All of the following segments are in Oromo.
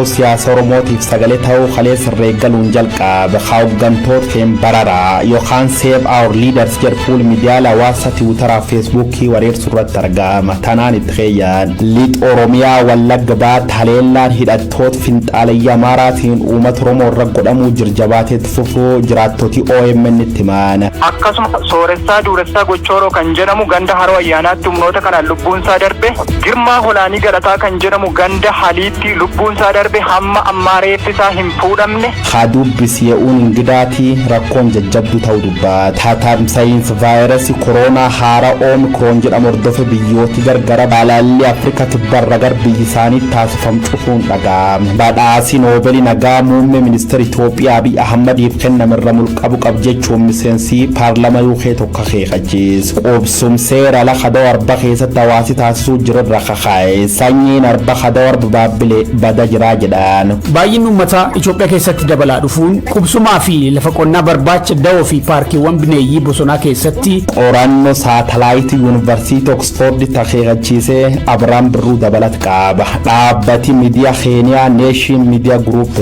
siyaasa Oromootiif sagalee ta'uu kaleessa reeggaluun jalqabe hooggantoota keenya bararaa yookaan Save Our Leaders jedhu fuula miidiyaa hawaasaa Tiwiitaraa Feesbuukii wareersu irratti argama. Tanaan itti xeeyyan lixa Oromiyaa Wallagga baatti haleellaan hidhattoota finxaalayyaa Amaaraatiin uummata Oromoo irra godhamuu jirjabaateetti fufuu jiraattoti OMN itti himan. Akkasuma sooressaa duressaa gochooroo kan jedhamu ganda haroo ayyaanaatti humnoota kanaan lubbuun isaa darbe, Girmaa Holaanii Galataa kan jedhamu ganda haliitti lubbuun isaa darbe hamma ammaareetti isaa hin fuudhamne. Hadubbis ye'uun ingidaatii rakkoon jajjabduu ta'uu dubbata. Tatamsa'iinsi vaayirasii kooroonaa haaraa Oomikroon jedhamu hordofe biyyooti gargara baalaallee Afrikaa kibbarra gar biyyi isaanii taasifamu cufuun dhaga'ame. Badhaasii Noobeelii nagaa muummee ministeera Itoophiyaa Abiy Ahmadiif kennamerra mulqabu qab jechuun miseensi paarlaamaa UK tokko akeekachiise. Qubsum seera lafa arba keessatti hawaasi taasisuu jirarra kakaa'e. Sanyiin arba arba baabbilee bada jiraa jedhan. Baay'inni uummataa Itoophiyaa keessatti dabalaa dhufuun qubsumaa fi lafa qonnaa barbaacha da'oo fi paarkiiwwan bineeyyii bosonaa keessatti qorannoo saatalaayiti yuunivarsiitii Oksfoorditti akeekachiisee Abiraam Birruu dabalata qaba. Dhaabbati miidiyaa Keeniyaa Neeshin Miidiyaa Guruup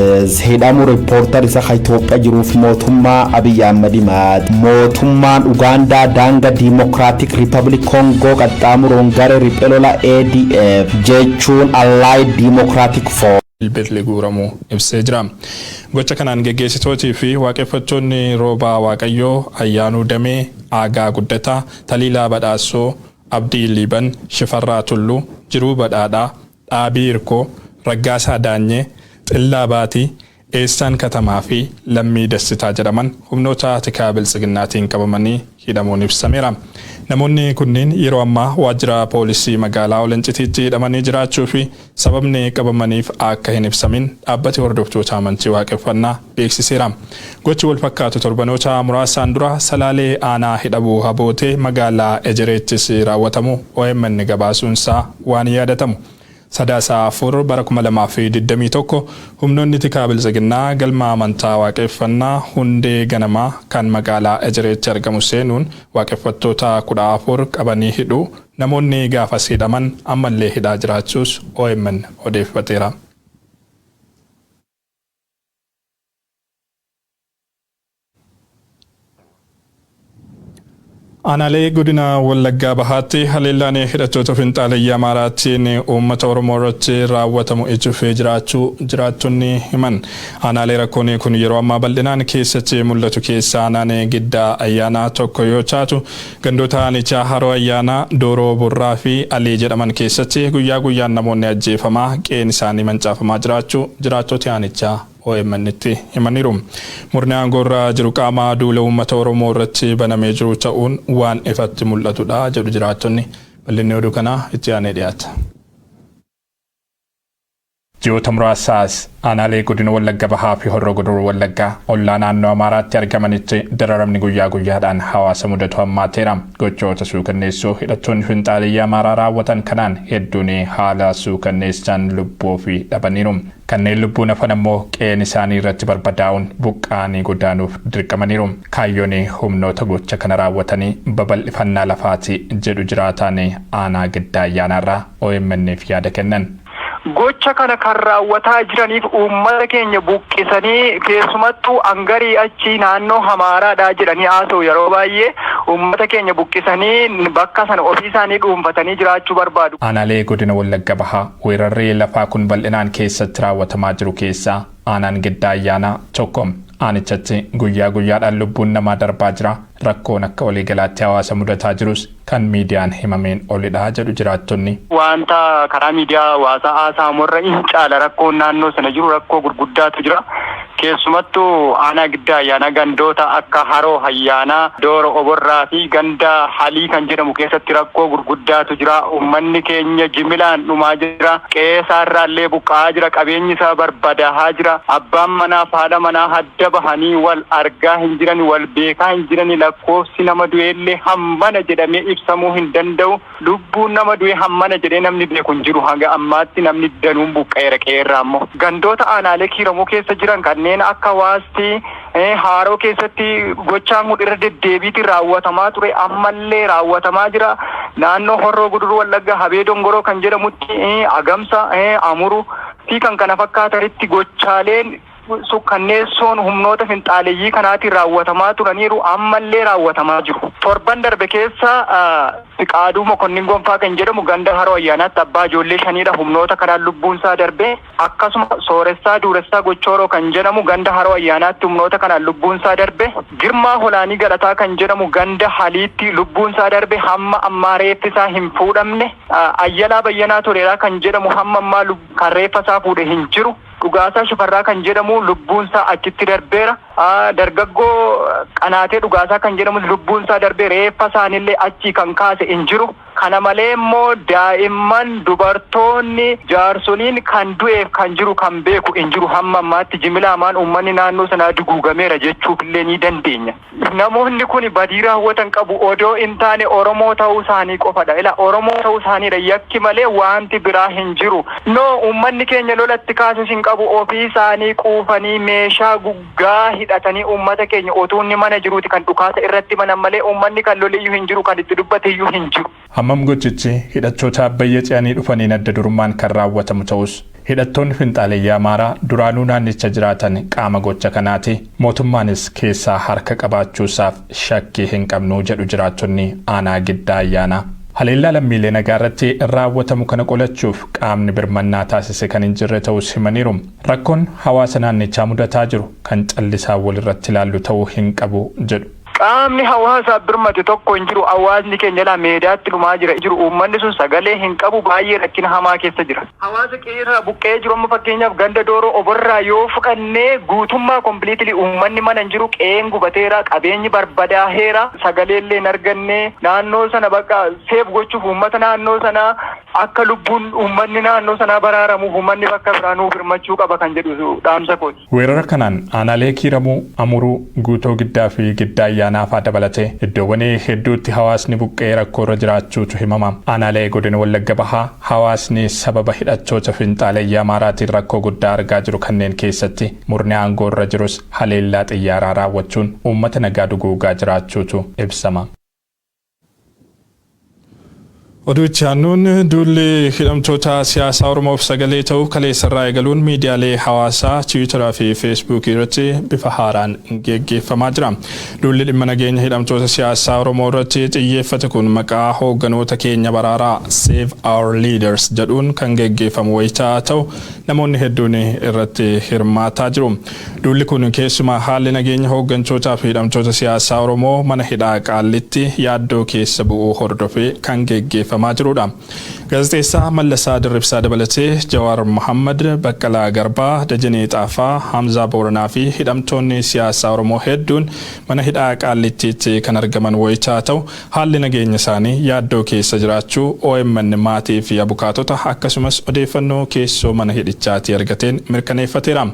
hidhamu riippoortar isa Itoophiyaa jiruuf mootummaa Abiy Ahmed himaat. Mootummaan Ugaandaa daangaa Diimokiraatik Riipabilik Koongoo qaxxaamuruun gara riphee lola ADF jechuun Allied Democratic Force bilbilee guuramuu ibsee jira. Gocha kanaan geggeessitootii fi waaqeffattoonni rooba Waaqayyoo Ayyaanuu Damee, Aagaa Guddataa, Taliilaa Badhaasoo, Abdii Liiban, Shifarraa Tulluu, Jiruu Badhaadhaa, Dhaabii Irkoo, Raggaasaa Daanyee, Xillaa Baatii, Eessaan Katamaa fi Lammii Dassitaa jedhaman humnoota tikaa biltsiginnaatiin qabamanii hidhamuun ibsameera. Namoonni kunniin yeroo ammaa waajjira poolisii magaalaa Olancitiitti hidhamanii jiraachuu fi sababni qabamaniif akka hin ibsamin dhaabbati hordoftoota amantii waaqeffannaa beeksiseera. Gochi wal fakkaatu torbanoota muraasaan dura Salaalee Aanaa hidhabuu Habootee magaalaa Ejereettis raawwatamu OMN gabaasuunsaa waan yaadatamu. Sadaasa 4 bara 2021 humnoonni tikaa biltsiginnaa galma amantaa waaqeffannaa hundee ganamaa kan magaalaa Ejereetti argamu seenuun waaqeffattoota 14 qabanii hidhuu namoonni gaafas hidhaman ammallee hidhaa jiraachuus OMN odeeffateera. Aanaalee godina Wallaggaa bahaatti haleellaan hidhattoota finxaalayyaa Amaaraatiin uummata Oromoo irratti raawwatamu ijjufee jiraachuu jiraattonni himan. Aanaalee rakkoon kun yeroo ammaa bal'inaan keessatti mul'atu keessa aanaan Giddaa Ayyaanaa tokko yoo taatu, gandoota aanichaa Haroo Ayyaanaa, Dooroo Burraa fi Alii jedhaman keessatti guyyaa guyyaan namoonni ajjeefamaa, qe'een isaanii mancaafamaa jiraachuu jiraattoti aanichaa OMN itti himaniiru. Murni aangoorraa jiru qaama duula uummata Oromoo irratti banamee jiru ta'uun waan ifatti mul'atudha jedhu jiraattonni. Bal'inni oduu kanaa itti aanee dhiyaata. Ji'oota muraasaas aanaalee godina Wallagga bahaa fi Horroo Guduruu Wallaggaa ollaa naannoo Amaaraatti argamanitti dararamni guyyaa guyyaadhaan hawaasa mudatu hammaateera. Gochoota suukanneessoo hidhattoonni finxaalayyaa Amaaraa raawwatan kanaan hedduun haala suukanneessaan lubbuu ofii dhabaniiru. Kanneen lubbuun hafan ammoo qe'een isaanii irratti barbadaa'uun buqqaanii godaanuuf dirqamaniiru. Kaayyoon humnoota gocha kana raawwatanii babal'ifannaa lafaati jedhu jiraataan aanaa Giddaa Ayyaanaarraa OMN'f yaada kennan. Gocha kana kan raawwataa jiraniif uummata keenya buqqisanii keessumattuu angarii achi naannoo Amaaraadhaa jedhanii haasa'u yeroo baay'ee uummata keenya buqqisanii bakka sana ofii isaanii dhuunfatanii jiraachuu barbaadu. Aanaalee godina Wallagga bahaa weerarri lafaa kun bal'inaan keessatti raawwatamaa jiru keessaa aanaan Giddaa Ayyaanaa tokko. Aanichatti guyyaa guyyaadhaan lubbuun namaa darbaa jira. Rakkoon akka waliigalaatti hawaasa mudataa jirus kan miidiyaan himameen olidha jedhu jiraattonni. Wanta karaa miidiyaa hawaasaa haasa'amurra hin caala rakkoon naannoo sana jiru rakkoo gurguddaatu jira. Keessumattuu aanaa Giddaa Ayyaanaa gandoota akka Haroo Ayyaanaa, Dooroo Oborraa fi ganda Halii kan jedhamu keessatti rakkoo gurguddaatu jira. Uummanni keenya jimilaan dhumaa jira. Qe'eerraallee buqqa'aa jira. Qabeenyi isaa barbadaa'aa jira. Abbaan manaa fi haadha manaa adda bahanii wal argaa hin jiran, wal beekaa hin jiran. Lakkoofsi nama du'eellee hammana jedhamee ibsamuu hin danda'u. Lubbuun nama du'e hammana jedhee namni beeku hin jiru. Hanga ammaatti namni danuun buqqa'eera qe'eerraa ammoo. Gandoota aanaalee kiiramuu keessa jiran kanneen akka Waastii, Haroo keessatti gochaan kun irra deddeebiitiin raawwatamaa ture ammallee raawwatamaa jira. Naannoo Horroo Guduruu Wallaggaa Habee Dongoroo kan jedhamutti Agamsa, Amuru fi kan kana fakkaatanitti gochaaleen sukkanneessoon humnoota finxaaleeyyii kanaatiin raawwatamaa turaniiru ammallee raawwatamaa jiru. Torban darbe keessa Fiqaaduu Mokonnin Gonfaa kan jedhamu ganda Haroo Ayyaanaatti abbaa ijoollee shaniidha humnoota kanaan lubbuun isaa darbe. Akkasuma Sooressaa Duuressaa Gochooroo kan jedhamu ganda Haroo Ayyaanaatti humnoota kanaan lubbuun isaa darbe. Girmaa Holaanii Galataa kan jedhamu ganda Haliitti lubbuun isaa darbe hamma ammaa reeffi isaa hin fuudhamne. Ayyalaa Bayyanaa Toleeraa kan jedhamu hamma ammaa kan reeffa isaa fuudhe hin jiru. Dhugaasaa Shifarraa kan jedhamu lubbuun isaa achitti darbeera. Dargaggoo Qanaatee Dhugaasaa kan jedhamu lubbuun isaa darbee reeffa isaanillee achii kan kaase hin jiru. Kana malee immoo daa'imman dubartoonni jaarsoliin kan du'eef kan jiru kan beeku hin jiru hamma ammaatti jimlaamaan uummanni naannoo sanaa duguugameera jechuufillee ni dandeenya. Namoonni kun badii raawwatan qabu odoo hin taane Oromoo ta'uu isaanii qofadha. Ila Oromoo ta'uu isaaniidha yakki malee wanti biraa hin jiru. No uummanni keenya lolatti kaasus hin qabu ofii isaanii quufanii meeshaa guggaa hidhatanii uummata keenya otuunni mana jiruuti kan dhukaasa irratti manan malee uummanni kan loliyyuu hin jiru kan itti dubbateyyuu hin jiru. Hammam gochichi hidhattoota Abbayya ce'anii dhufaniin adda durummaan kan raawwatamu ta'us hidhattoonni finxaaleeyyii Amaaraa duraanuu naannicha jiraatan qaama gocha kanaati. Mootummaanis keessaa harka qabaachuusaaf shakkii hin qabnu jedhu jiraattonni aanaa Giddaa Ayyaanaa. Haleellaa lammiilee nagaa irratti raawwatamu kana qolachuuf qaamni birmannaa taasise kan hin jirre ta'us himaniiru. Rakkoon hawaasa naannichaa mudataa jiru kan callisaa walirratti ilaallu ta'uu hin qabu jedhu. Qaamni hawaasa birmate tokko hin jiru. Hawaasni keenya laa meedaatti dhumaa jira jiru. Uummanni sun sagalee hin qabu baay'ee rakkina hamaa keessa jira. Hawaasa qeerraa buqqee jiru amma fakkeenyaaf ganda Dooroo Oborraa yoo fudhannee guutummaa kompiliitilii uummanni mana hin jiru qe'een gubateera qabeenyi barbadaaheera sagaleellee hin arganne naannoo sana bakka seef gochuuf uummata naannoo sanaa akka lubbuun uummanni naannoo sanaa baraaramuuf uummanni bakka biraa nuuf hirmachuu qaba kan jedhu dhaamsa kooti. Weerara kanaan aanaalee Kiiramuu, Amuruu, Guutoo Giddaa fi Giddaa Ayyaanaaf dabalatee iddoowwan hedduutti hawaasni buqqee rakkoo irra jiraachuutu himama. Aanaalee godina Wallagga Bahaa hawaasni sababa hidhattoota finxaaleeyyii Amaaraatiin rakkoo guddaa argaa jiru kanneen keessatti murni aangoo irra jirus haleellaa xiyyaaraa raawwachuun uummata nagaa duguugaa jiraachuutu ibsama. Oduuchi aannuun duulli hidhamtoota siyaasaa Oromoof sagalee ta'uu kaleessarraa eegaluun miidiyaalee hawaasaa Tiwiitaraa fi Feesbuukii irratti bifa haaraan geggeeffamaa jira. Duulli dhimma nageenya hidhamtoota siyaasaa Oromoo irratti xiyyeeffate kun maqaa hoogganoota keenya baraaraa Save Our Leaders jedhuun kan geggeeffamu wayitaa ta'u namoonni hedduun irratti hirmaataa jiru. Duulli kun keessumaa haalli nageenya hooggantootaa fi hidhamtoota siyaasaa Oromoo mana hidhaa Qaallitti yaaddoo keessa bu'uu hordofee kan geggeeffamu. Gaazexeessaa Mallasaa Dirribsaa dabalatee Jawaar Mohammad, Baqqalaa Garbaa, Dajanee Xaafaa, Hamzaa Booranaa fi hidhamtoonni siyaasaa Oromoo hedduun mana hidhaa Qaallittiitti kan argaman wayitaa ta'u haalli nageenya isaanii yaaddoo keessa jiraachuu OMN maatii fi abukaatota akkasumas odeeffannoo keessoo mana hidhichaatti argateen mirkaneeffateera.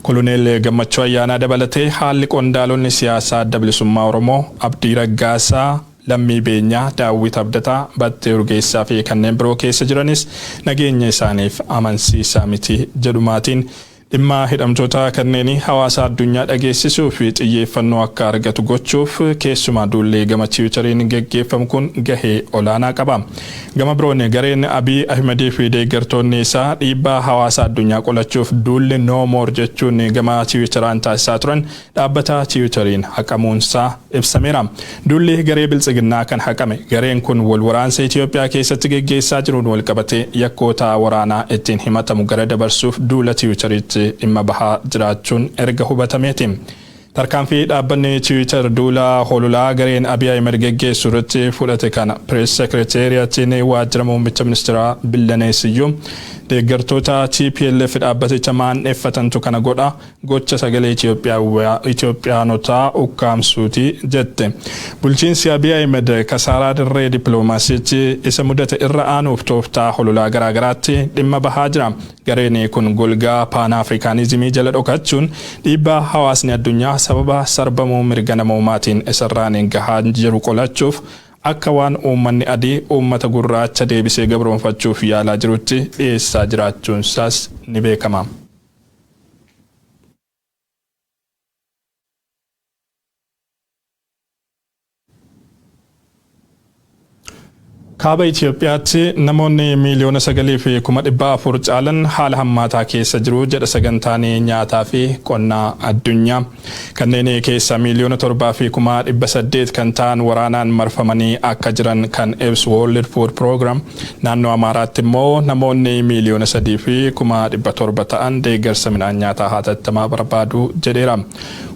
Koloneel Gammachuu Ayyaanaa dabalatee haalli qondaalonni siyaasaa adda bilisummaa Oromoo Abdii Raggaasaa, Lammii Beenyaa, Daawwit Abdataa, Battee Urgeessaa fi kanneen biroo keessa jiranis nageenya isaaniif amansiisaa miti jedhumaatiin dhimma hidhamtoota kanneen hawaasa addunyaa dhageessisuu fi xiyyeeffannoo akka argatu gochuuf keessumaa duullee gama Tiwiitariin geggeeffamu kun gahee olaanaa qaba. Gama biroon gareen Abiy Ahmedii fi deeggartoonni isaa dhiibbaa hawaasa addunyaa qolachuuf duulli No More jechuun gama Tiwiitaraan taasisaa turan dhaabbata Tiwiitariin haqamuunsaa ibsameera. Duulli garee Biltsiginnaa kan haqame gareen kun wal waraansa Itoophiyaa keessatti geggeessaa jiruun wal qabatee yakkoota waraanaa ittiin himatamu gara dabarsuuf duula Tiwiitariitti dhimma bahaa jiraachuun erga hubatameeti. Tarkaanfii dhaabbanni Tiwiitar duula hololaa gareen Abiy Ahmed geggeessu irratti fudhate kana Pirees Sekireeteriyatiin waajjira muummicha ministeeraa Billanee Siyyuu deeggartoota TPLF dhaabbaticha maandheeffatantu kana godha gocha sagalee Itoophiyaanotaa ukkaamsuuti jette. Bulchiinsi Abiy Ahmed kasaaraa dirree dippiloomaasiitti isa mudate irra aanuuf tooftaa hololaa garaagaraatti dhimma bahaa jira. Gareen kun golgaa Pan-Afrikaanizimii jala dhokachuun dhiibbaa hawaasni addunyaa sababa sarbamuu mirga namoomaatiin isarraan gahaa jiru qolachuuf akka waan uummanni adii uummata gurraacha deebisee gabroonfachuuf yaalaa jirutti dhiyeessaa jiraachuunsaas ni beekama. Kaaba Itoophiyaatti namoonni miliyoona 9,400 caalan haala hammaataa keessa jiru jedha sagantaan nyaataa fi qonnaa addunyaa. Kanneen keessa miliyoona 7,800 kan ta'an waraanaan marfamanii akka jiran kan ibsu World Food Program. Naannoo Amaaraatti immoo namoonni miliyoona 3,700 ta'an deeggarsa midhaan nyaataa hatattamaa barbaadu jedheera.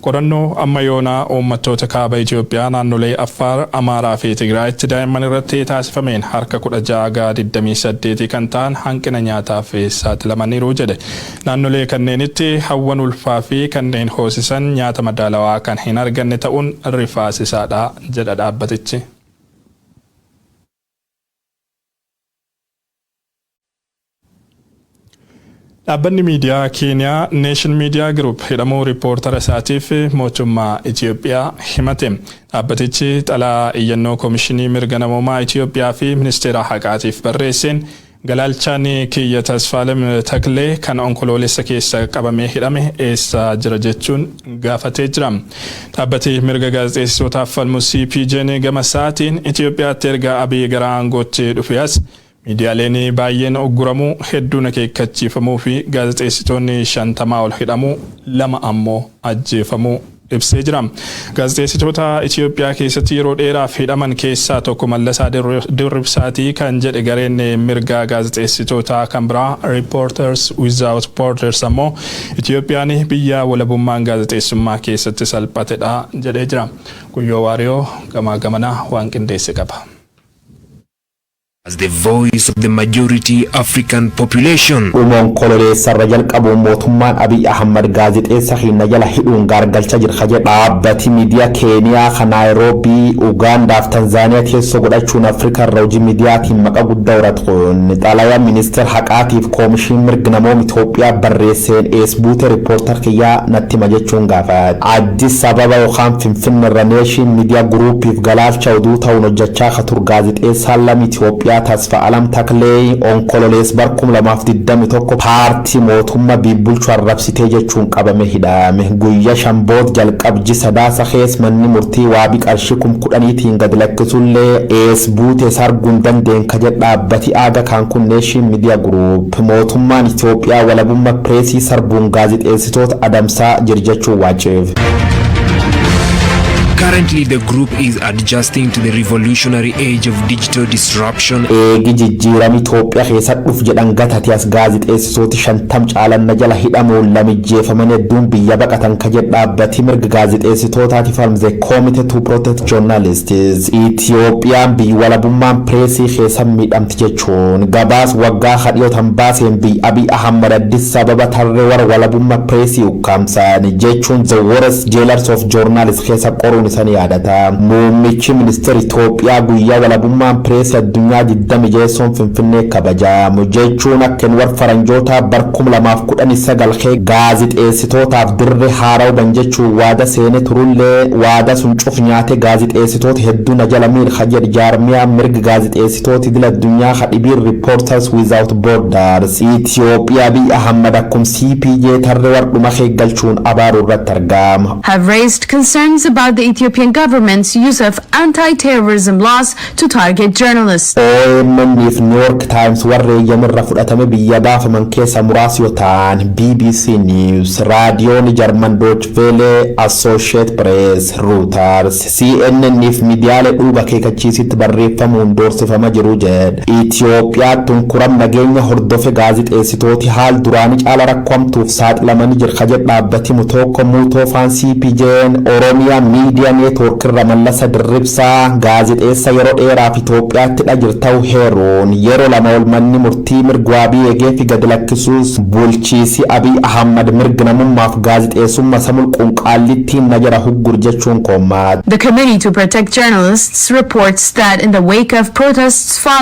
Qorannoo amma yoonaa uummattoota kaaba Itoophiyaa naannolee Affaar, Amaaraa fi Tigraayitti daa'imman irratti taasifame harka 16.28 kan ta'an hanqina nyaataaf saaxilamaniiru jedhe. Naannolee kanneenitti hawwan ulfaa fi kanneen hoosisan nyaata madaalawaa kan hin arganne ta'uun rifaasisaadha jedha dhaabbatichi. Dhaabbanni miidiyaa Keeniyaa Nation Media Group hidhamuu riippoortara isaatiif mootummaa Itoophiyaa himate. Dhaabbatichi xalaa iyyannoo Koomishinii Mirga Namoomaa Itoophiyaa fi Ministeera Haqaatiif barreesseen galaalchaan kiyya Tasfaalem Taklee kan onkoloolessa keessa qabamee hidhame eessa jira jechuun gaafatee jira. Dhaabbati mirga gaazexeessitootaaf falmu CPJ'n gama isaatiin Itoophiyaatti erga Abiy gara aangootti dhufees miidiyaaleen baay'een ogguramuu, hedduun akeekkachiifamuu fi gaazexeessitoonni 50 ol hidhamuu, 2 ammoo ajjeefamuu ibsee jira. Gaazexeessitoota Itoophiyaa keessatti yeroo dheeraaf hidhaman keessaa tokko Mallasaa Dirribsaatii kan jedhe gareen mirga gaazexeessitootaa kan biraa Reporters Without Borders ammoo Itoophiyaan biyya walabummaan gaazexeessummaa keessatti salphatedha jedhee jira. Guyyoo Waariyoo gamaa gamanaa waan qindeesse qaba. As the voice of the majority African population. Umon kololessa rajal qabu mootummaan Abiy Ahmad gaazexeessa hinna jala hidhuun gargalcha jirka jedha. Dhaabbati miidiyaa Keeniyaa kan Nairobi, Uganda fi Tanzaaniyaa teessoo godhachuun Afrikaa irraa hojii miidiyaatiin maqaa guddaa horatuun xalayaa ministeera haqaatiif koomishinii mirga namoomaa Itoophiyaa barreesseen eesbuute riippoortar kiyyaa natti hima jechuun gaafate. Addis Ababa yookaan Finfinnee irra Nation Media Groupiif galaalcha oduu ta'uun hojjechaa kan ture gaazexeessaan lammii Itoophiyaa Tasfaalem Taklee onkololees barkum 2021 paartii mootummaa bibbulchu arrabsitee jechuun qabame hidhame. Guyyaa shamboot jalqabji sadaasa keessa manni murtii waabii qarshii 10,000tiin gad lakkisuullee eesbuute sarguun dandeen ka jedha dhaabbati aaga kan kun Nation Media Group. Mootummaan Itoophiyaa walabummaa pireesii sarbuun gaazexeessitoota adamsaa jirjechuun waaceef. Currently, the group is adjusting to the revolutionary age of digital disruption. Eegi jijjiirama Itoophiyaa keessa dhufu jedhan gatati as gaazexeessitoota 50 caalan jala hidhamuun lamijjeefaman hedduun biyya baqatan ka jedha dhaabbati mirga gaazexeessitootaatiif falmu Committee to Protect Journalists. Itoophiyaan biyya walabummaan pireesii keessa miidhamti jechuun gabaas waggaa hadhiyootan baaseen biyya Abiy Ahmad Addis Ababa tarree warra walabummaa pireesii ukkaamsan jechuun the worst jailers of journalists keessa qoruun isanii yaadata. Muummichi ministeera Itoophiyaa guyyaa walabummaan pireesii addunyaa 26 Finfinnee kabajamu jechuun akkeen war faranjoota barkum 2019 gaazexeessitootaaf dirree haaraa jechuun waada seene turullee waada sun cuf nyaate gaazexeessitoota hedduu na jala miir hajjad jaarmiyaa mirga gaazexeessitoota idil addunyaa hadhibiin Reporters Without Borders. Itoophiyaa Abiy Ahmad akkum CPJ tarree war dhuma keeggalchuun abaaruu irratti argama. Have raised concerns about the Ethiopian government's use of anti-terrorism laws to target journalists. OMN if New York Times warre yamirra fudhatame biyya baafaman keessa muraasa yoo ta'an BBC News, raadiyoon Jarman Deutsche Welle, Associated Press, Reuters, CNN if miidiyaalee dhuga akeekkachiisitti barreeffamuun doorsifama jiru jedha. Itoophiyaattuun kuram nageenya hordofe gaazexeessitooti haal duraanii caala rakkoomtuuf saaxilamanii jirka jedha dhaabbati mutookko muutoofaan CPJ'n Oromiyaa Media Network irra Mallasa Dirribsaa gaazexeessa yeroo dheeraaf Itoophiyaatti dhajirta'u heeruun yeroo lama ol manni murtii mirga waabii eegee fi gad lakkisuus bulchiisi Abiy Ahmad mirga namummaaf gaazexeessummaa samul qunqaallittiin najara huggur jechuun koommaat. The Committee to Protect Journalists reports that in the wake of protests